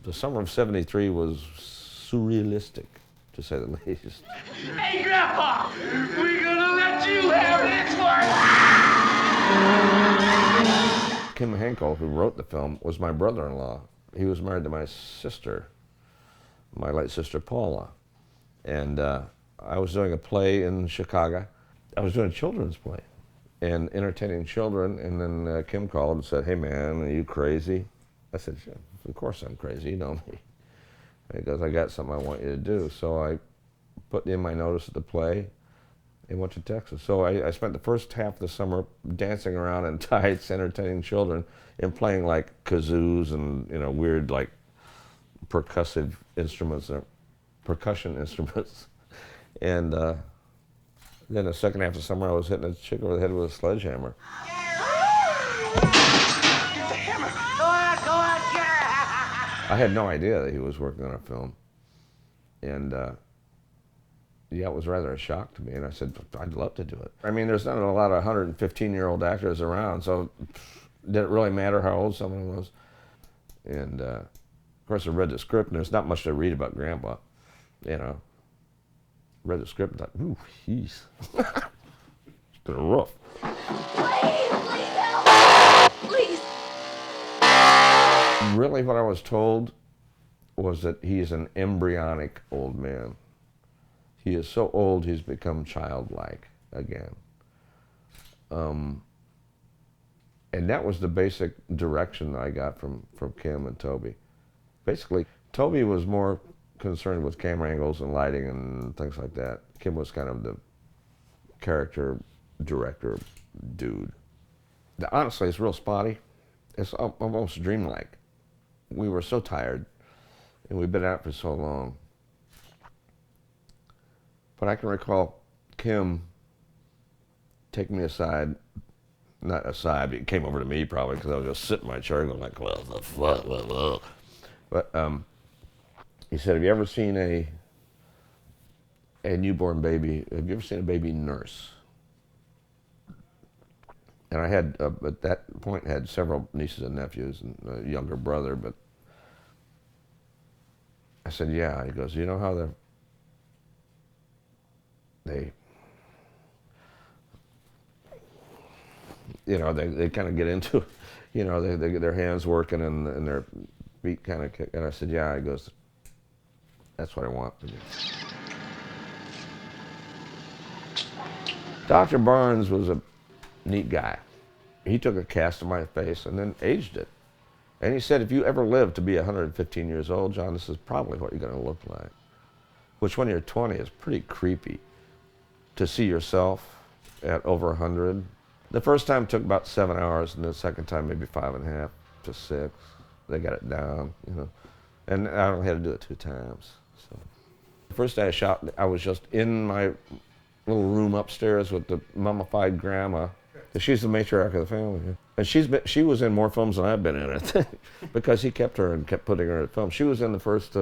The summer of '73 was surrealistic, to say the least. Hey, Grandpa, we're gonna let you have this one. Kim Henkel, who wrote the film, was my brother-in-law. He was married to my sister, my late sister Paula. And I was doing a play in Chicago. I was doing a children's play and entertaining children, and then Kim called and said, "Hey man, are you crazy?" I said, "Yeah, of course I'm crazy, you know me." He goes, "I got something I want you to do." So I put in my notice at the play and went to Texas. So I spent the first half of the summer dancing around in tights, entertaining children, and playing like kazoos and weird like percussion instruments. And then the second half of the summer I was hitting a chick over the head with a sledgehammer. I had no idea that he was working on a film. And yeah, it was rather a shock to me. And I said, I'd love to do it. I mean, there's not a lot of 115-year-old actors around, so did it really matter how old someone was? And of course I read the script, and there's not much to read about Grandpa, Read the script and thought, ooh, jeez. It's been rough. Please help! Please. Really what I was told was that he's an embryonic old man. He is so old he's become childlike again. And that was the basic direction that I got from Kim and Toby. Basically, Toby was more concerned with camera angles and lighting and things like that. Kim was kind of the character director dude. Honestly, it's real spotty. It's almost dreamlike. We were so tired, and we'd been out for so long. But I can recall Kim taking me aside, not aside, but he came over to me probably because I was just sitting in my chair going like, what the fuck, But he said, have you ever seen a newborn baby? Have you ever seen a baby nurse? And I had, at that point, had several nieces and nephews and a younger brother, but I said, yeah. He goes, you know how they kind of get into, they get their hands working and their feet kind of kick. And I said, yeah. He goes, that's what I want to do. Dr. Burns was a neat guy. He took a cast of my face and then aged it. And he said, if you ever live to be 115 years old, John, this is probably what you're going to look like. Which when you're 20 is pretty creepy to see yourself at over 100. The first time took about 7 hours, and the second time maybe 5.5 to 6. They got it down, And I only had to do it 2 times. So the first day I shot, I was just in my little room upstairs with the mummified grandma. She's the matriarch of the family. And she was in more films than I've been in, I think, because he kept her and kept putting her in films. She was in the first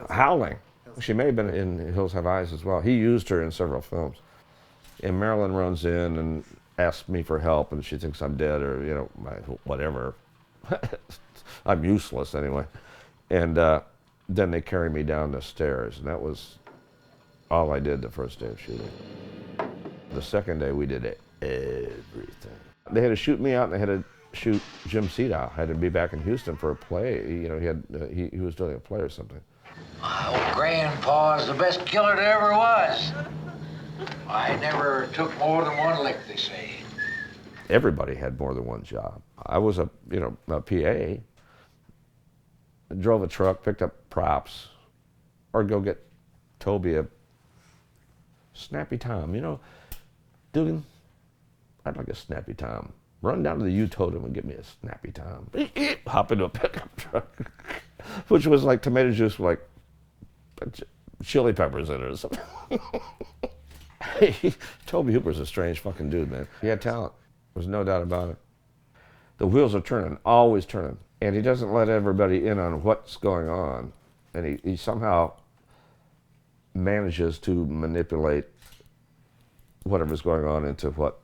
Howling. She may have been in Hills Have Eyes as well. He used her in several films. And Marilyn runs in and asks me for help, and she thinks I'm dead or, whatever. I'm useless anyway. And then they carry me down the stairs, and that was all I did the first day of shooting. The second day we did everything. They had to shoot me out, and they had to shoot Jim Seedow. I had to be back in Houston for a play. He was doing a play or something. My old grandpa's the best killer there ever was. I never took more than one lick, they say. Everybody had more than one job. I was a PA. Drove a truck, picked up props, or go get Toby a Snappy Tom. Dugan, I'd like a Snappy Tom. Run down to the U-Totem and get me a Snappy Tom. Hop into a pickup truck, which was like tomato juice with like chili peppers in it or something. Toby Hooper's a strange fucking dude, man. He had talent. There's no doubt about it. The wheels are turning, always turning. And he doesn't let everybody in on what's going on. And he somehow manages to manipulate whatever's going on into what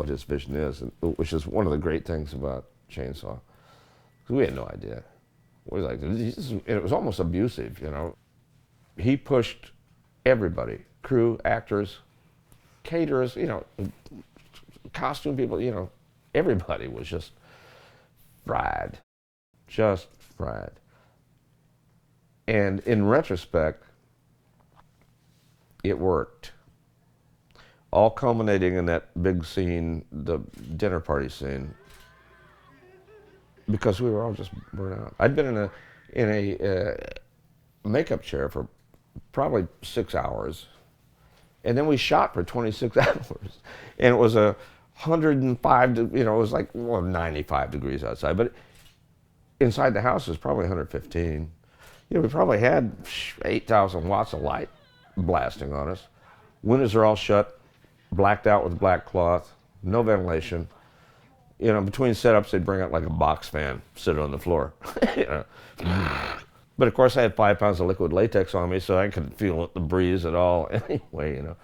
his vision is, which is one of the great things about Chainsaw. Because we had no idea. was like, it was almost abusive, you know. He pushed everybody, crew, actors, caterers, you know, costume people, you know, everybody was just fried. Just fried. And in retrospect, it worked. All culminating in that big scene, the dinner party scene, because we were all just burnt out. I'd been in a makeup chair for probably 6 hours, and then we shot for 26 hours, and it was 105, you know, it was like 95 degrees outside, but inside the house was probably 115. You know, we probably had 8,000 watts of light blasting on us. Windows are all shut, blacked out with black cloth, no ventilation. You know, between setups, they'd bring out like a box fan, sit it on the floor. You know. But of course, I had 5 pounds of liquid latex on me, so I couldn't feel the breeze at all anyway, you know.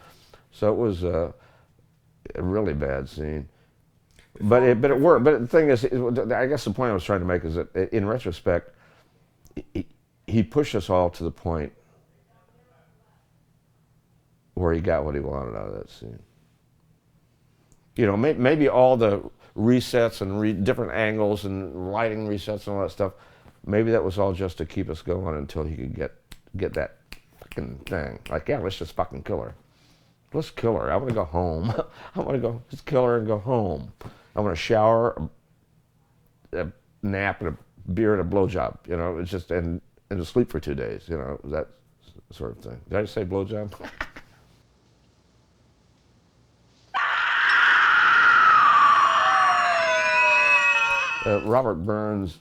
So it was a really bad scene. But it worked. But the thing is, I guess the point I was trying to make is that in retrospect, he pushed us all to the point where he got what he wanted out of that scene. You know, maybe all the resets and different angles and lighting resets and all that stuff, maybe that was all just to keep us going until he could get that fucking thing. Like, yeah, let's just fucking kill her. Let's kill her. I want to go home. I want to go, just kill her and go home. I want to shower, a nap, and a beer and a blowjob. You know, it's just, and to sleep for 2 days, you know, that sort of thing. Did I say blowjob? Robert Burns,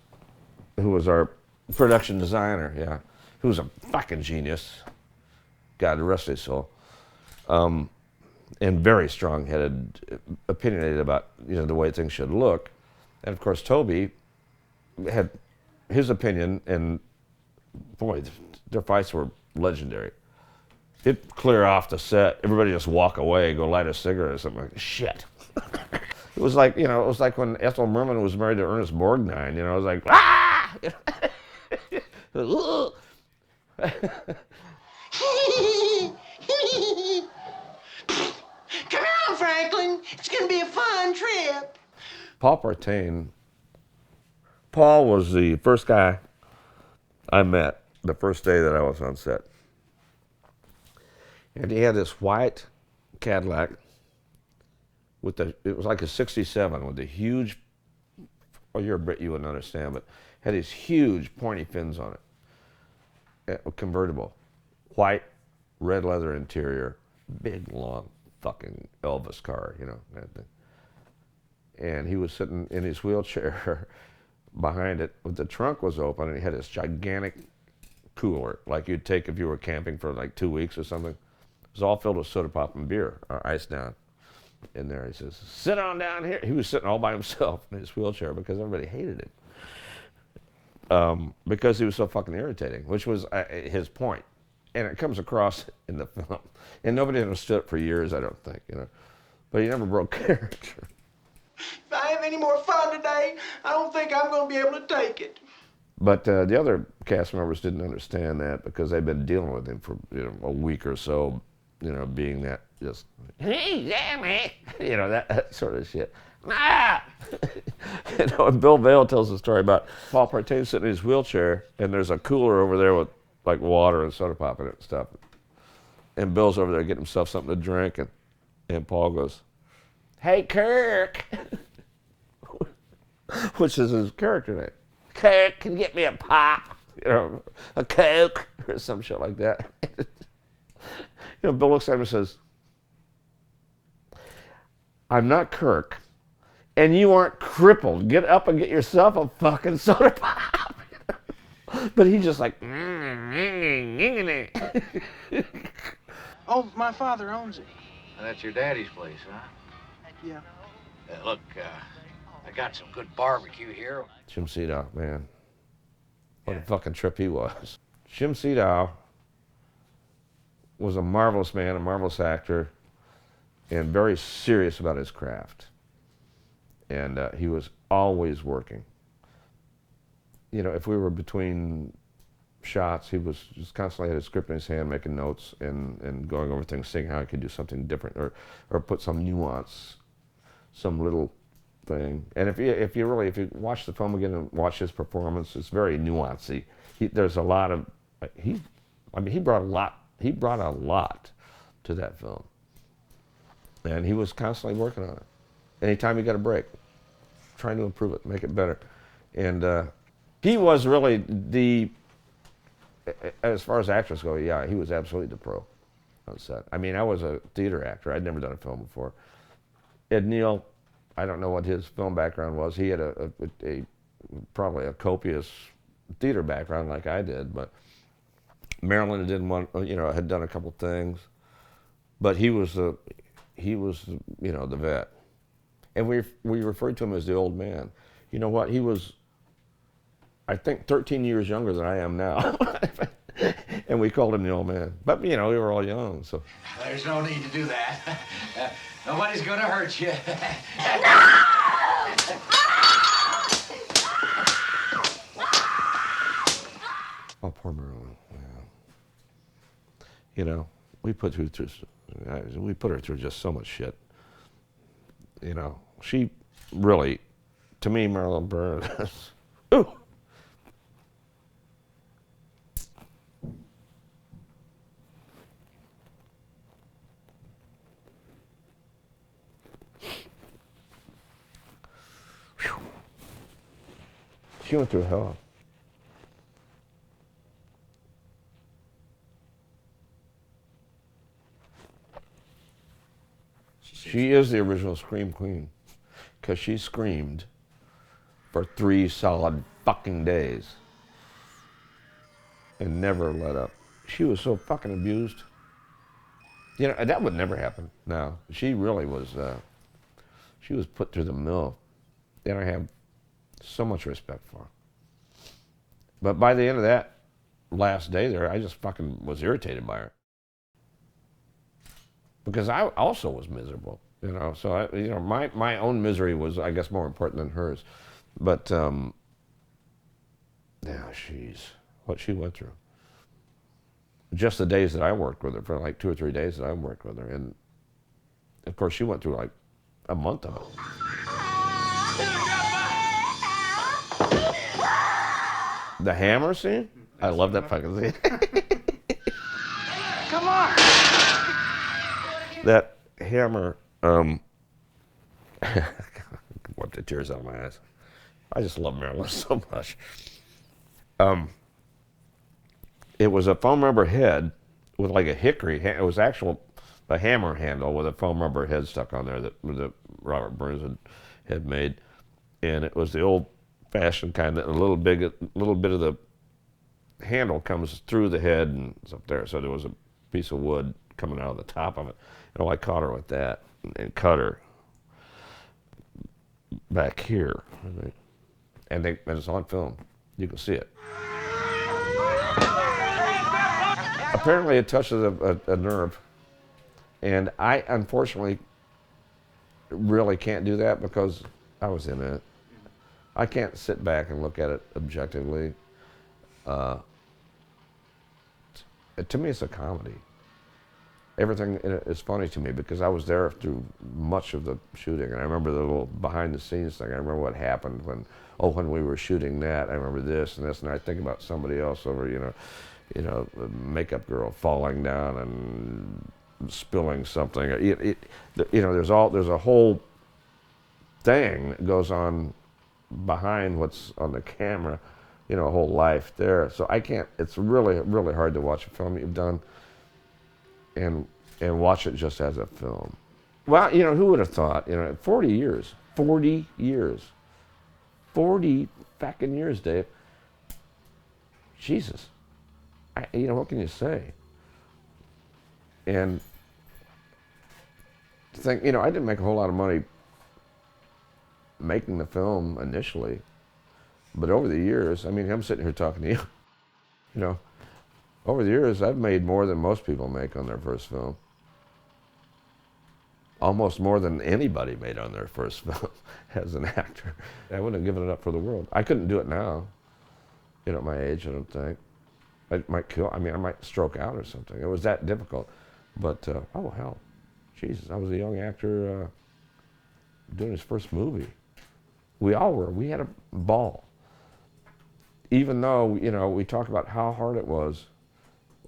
who was our production designer, yeah, who was a fucking genius, God rest his soul, and very strong-headed, opinionated about, you know, the way things should look. And of course, Toby had his opinion, and boy, their fights were legendary. It'd clear off the set, everybody just walk away, go light a cigarette or something like, shit. It was like, you know, it was like when Ethel Merman was married to Ernest Borgnine, you know, it was like, ah! Come on, Franklin. It's going to be a fun trip. Paul Partain. Paul was the first guy I met the first day that I was on set. And he had this white Cadillac with it was like a 67 with the huge, well, you're a Brit, you wouldn't understand, but had these huge pointy fins on it. Convertible. White, red leather interior, big, long fucking Elvis car, you know, that thing. And he was sitting in his wheelchair behind it, the trunk was open, and he had this gigantic cooler, like you'd take if you were camping for like 2 weeks or something. It was all filled with soda pop and beer, or ice down in there. He says, sit on down here. He was sitting all by himself in his wheelchair because everybody hated him. Because he was so fucking irritating, which was his point. And it comes across in the film. And nobody understood it for years, I don't think, you know. But he never broke character. If I have any more fun today, I don't think I'm going to be able to take it. But the other cast members didn't understand that because they'd been dealing with him for, you know, a week or so, you know, being that just, hey, yeah, man, you know, that sort of shit. Ah! You know, and Bill Vale tells a story about Paul Partain sitting in his wheelchair, and there's a cooler over there with like water and soda pop in it and stuff. And Bill's over there getting himself something to drink, and Paul goes, hey, Kirk, which is his character name. Kirk, can you get me a pop? You know, a Coke, or some shit like that. You know, Bill looks at him and says, I'm not Kirk, and you aren't crippled. Get up and get yourself a fucking soda pop. But he just like, Oh, my father owns it. That's your daddy's place, huh? Yeah. Look, I got some good barbecue here. Jim Seedow, man. What a fucking trip he was. Jim Seedow was a marvelous man, a marvelous actor, and very serious about his craft. And he was always working. you know, if we were between shots, he was just constantly had his script in his hand, making notes and going over things, seeing how I could do something different or put some nuance, some little thing. And if you watch the film again and watch his performance, it's very nuancy. There's a lot of he brought a lot to that film, and he was constantly working on it. Anytime he got a break, trying to improve it, make it better, and he was really as far as actors go, yeah, he was absolutely the pro on set. I mean, I was a theater actor. I'd never done a film before. Ed Neal, I don't know what his film background was. He had probably a copious theater background like I did, but Marilyn had done a couple things, but he was the vet, and we referred to him as the old man. You know what? He was, I think, 13 years younger than I am now, and we called him the old man. But we were all young, so. There's no need to do that. Nobody's gonna hurt you. Oh, poor Marilyn. Yeah. We put her through just so much shit. She really, to me, Marilyn Burns. Ooh. She went through hell. She is the original Scream Queen, because she screamed for 3 solid fucking days and never let up. She was so fucking abused. That would never happen now. She really was, she was put through the mill, and I have so much respect for her. But by the end of that last day there, I just fucking was irritated by her. Because I also was miserable, So my own misery was, I guess, more important than hers. But what she went through. Just the days that I worked with her, for like 2 or 3 days that I worked with her, and of course she went through like a month of it. The hammer scene? I love that fucking scene. Come on! That hammer, wipe the tears out of my eyes. I just love Marilyn so much. It was a foam rubber head with like a hickory, it was a hammer handle with a foam rubber head stuck on there that Robert Burns had made. And it was the old-fashioned kind that a little bit of the handle comes through the head and it's up there. So there was a piece of wood coming out of the top of it. And I caught her with that and cut her back here. And it's on film. You can see it. Apparently it touches a nerve. And I, unfortunately, really can't do that because I was in it. I can't sit back and look at it objectively. To me, it's a comedy. Everything in it is funny to me because I was there through much of the shooting, and I remember the little behind-the-scenes thing. I remember what happened when we were shooting that. I remember this, and I think about somebody else over, the makeup girl falling down and spilling something. There's a whole thing that goes on behind what's on the camera, a whole life there. So I can't. It's really, really hard to watch a film you've done and watch it just as a film. Well, who would have thought? 40 years, 40 fucking years, Dave. Jesus, what can you say? And think, I didn't make a whole lot of money making the film initially, but over the years, I'm sitting here talking to you, over the years, I've made more than most people make on their first film. Almost more than anybody made on their first film as an actor. I wouldn't have given it up for the world. I couldn't do it now. you know, at my age, I don't think. It might kill, I mean, I might stroke out or something. It was that difficult. But, oh, hell, Jesus, I was a young actor doing his first movie. We all were. We had a ball. Even though, you know, we talk about how hard it was,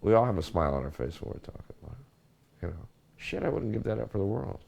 we all have a smile on our face when we're talking about it. You know, shit, I wouldn't give that up for the world.